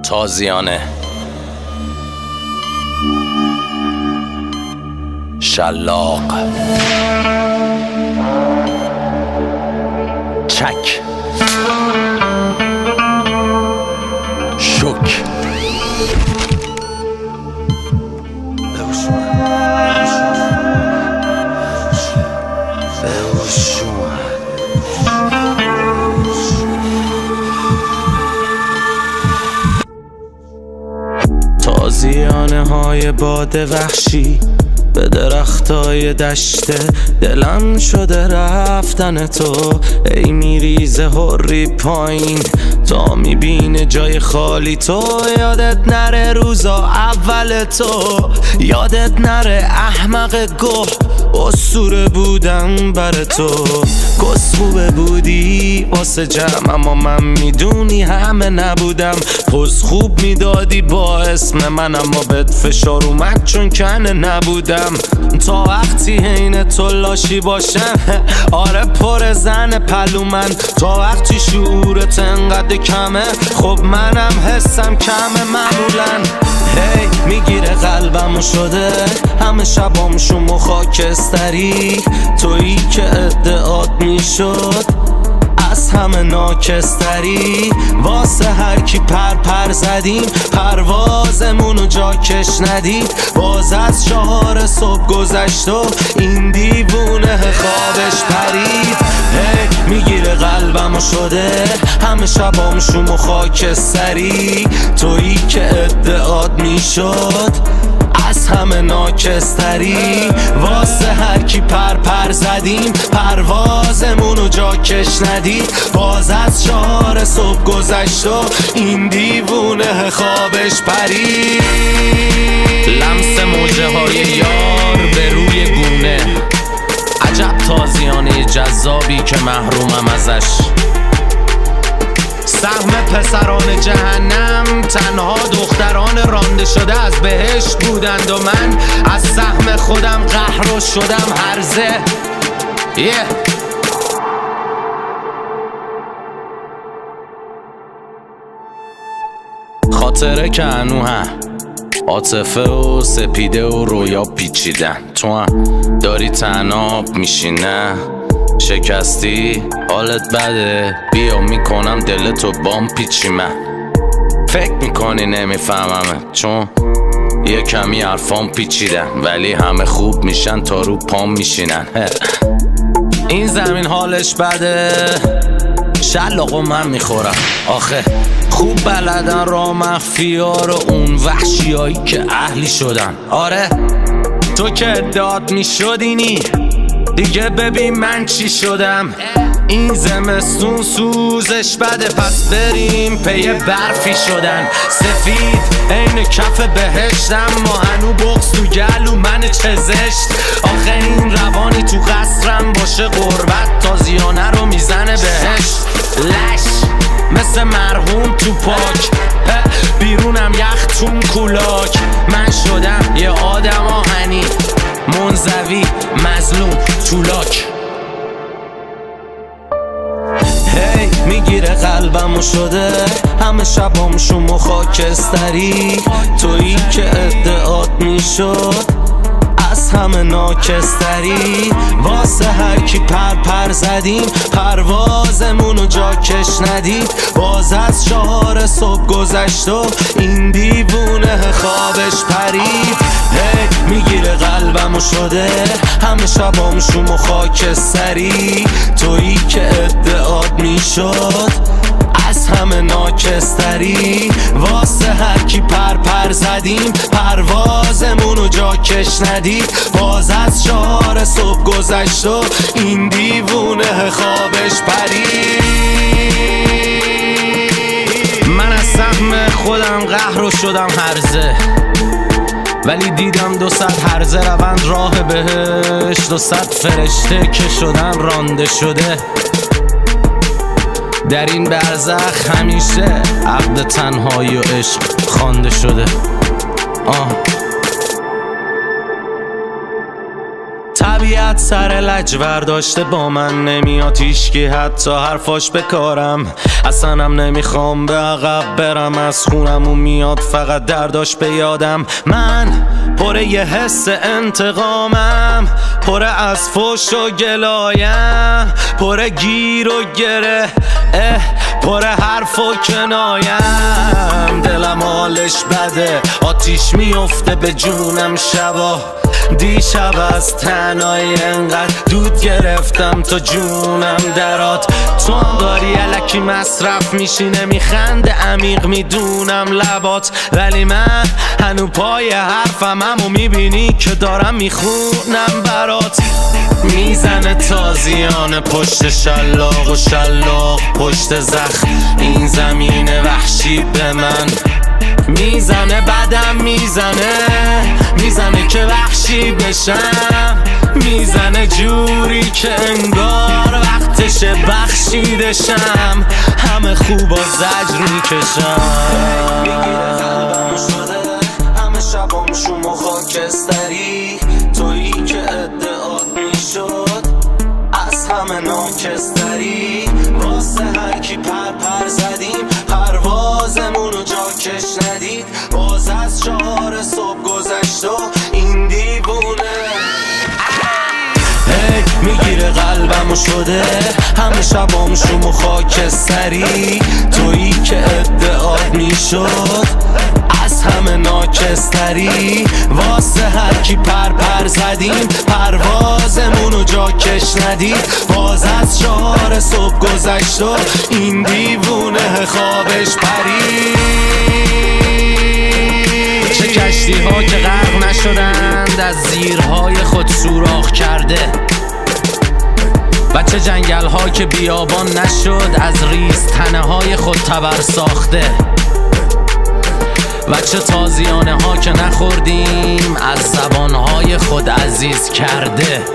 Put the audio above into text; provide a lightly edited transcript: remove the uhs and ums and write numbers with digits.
تازیانه شلاق چک شوک تازیانه های باد وحشی به درختای دشته دلم شده رفتن تو. ای میریزه هری پایین تا میبینه جای خالی تو. یادت نره روزا اول تو، یادت نره احمق گوه اسطوره بودم بر تو. کسخوبه بودی واسه جمع اما من میدونی همه نبودم. پوز خوب میدادی با اسم من اما بهت فشار اومد چون کنه نبودم. تا وقتی حین تو لاشی باشم آره پر زن پلو من. تا وقتی شعورت انقدر کمه خب منم حسم کمه معمولا. هی میگیره قلبمو شده همه شبام شما خاکستری. تویی که ادعات میشد از همه ناکستری. واسه هر کی پر زدیم پروازمونو جاکش ندید. باز از 4 صبح گذشت و این دیوونه خوابش پرید. هی میگیره قلبمو شده همه شبام شوم خاکستری. تویی که ادعات میشد از همه ناکستری. واسه هر کی پر زدیم پروازمونو جاکش ندید. باز از 4 صبح گذشت و این دیوونه خوابش پرید. لمس موجه های یار به روی گونه، عجب تازیانه جذابی که محرومم ازش. سهم پسران جهنم تنها دختران رانده شده از بهشت بودند و من از سهم خودم قهر شدم هرزه. خاطره که هنو هم عاطفه و سپیده و رویا پیچیدن. تو هم داری تناب میشینه شکستی حالت بده بیا میکنم دلتو بام پیچی. من فکر میکنی نمیفهممه چون یه کمی حرفام پیچیدن ولی همه خوب میشن تا رو پام میشینن. این زمین حالش بده شلاقو من میخورم. آخه خوب بلدن را مخفیار و اون وحشیایی که اهلی شدن. آره تو که ادعات میشدینی دیگه ببین من چی شدم. این زمستون سوزش بده پس بریم پی برفی شدن. سفید عین کف بهشتم ما هنو بغض تو گلو من چه زشت. آخه این روانی تو قصرم باشه غربت تازیانه رو میزنه بهشت. لش مثل مرحوم تو پاک بیرونم یخ تون کولاک. من شدم یه آدم آهنی منزوی مظلوم طولاک. هی میگیره قلبمو شده همه شبام شوم خاکستری. تویی که ادعات میشد از همه ناکستری. واسه هر کی پر زدیم پروازمونو جاکش ندید. باز از 4 صبح گذشت و این دیوونه خوابش پرید. هی میگیره قلبمو شده همه شبام شوم خاکستری. تویی که ادعات میشد از همه ناکستری. واسه هر کی پر زدیم پروازمونو جاکش ندید. باز از 4 صبح گذشت و این دیوونه خوابش پرید. من از سهم خودم قهر شدم هرزه ولی دیدم 200 هرزه روند راه بهشت. 200 فرشته که شدن رانده شده در این برزخ. همیشه عقد تنهایی و عشق خوانده شده. طبیعت سر لجور داشته با من نمیاد هیچکی حتی حرفاش بکارم. اصلاًم نمیخوام به عقب برم، از خونمون میاد فقط درداش به یادم. من پر یه حس انتقامم، پر از فوش و گلایم، پر گیر و گره، پر حرف و کنایم. دلم حالش بده، آتیش میفته به جونم شبا. دیشب از تنهایی انقدر دود گرفتم تا جونم درات. تو هم داری الکی مصرف میشی نمیخنده، عمیق میدونم لبات، ولی من هنو پای حرفم همو میبینی که دارم میخونم برات. میزنه تازیانه پشت شلاق و شلاق پشت زخم، این زمین وحشی به من میزنه، بدم میزنه که وحشی بشم. میزنه جوری که انگار وقتش بخشیدشم، همه خوب و زجر میکشم. میگیره قلبم شده همه شبام شوم و خاکستری، تویی که ادعات میشد از همه ناکستری. واسه هرکی پر زدیم پروازمونو جاکش ندید. باز از 4 صبح گذشت و این دیوونه میگیره قلبمو شده همه شبام شوم و خاکستری، تویی که ادعات میشد از همه ناکستری. واسه هرکی پر زدیم پروازمونو جاکش ندید. باز از 4 صبح گذشت و این دیوونه خوابش پرید. چه کشتی ها که غرق نشدند از زیرهای خود سوراخ کرده، و چه جنگل ها که بیابان نشد از ریز تنه های خود تبر ساخته، و چه تازیانه ها که نخوردیم از زبان های خود عزیز کرده.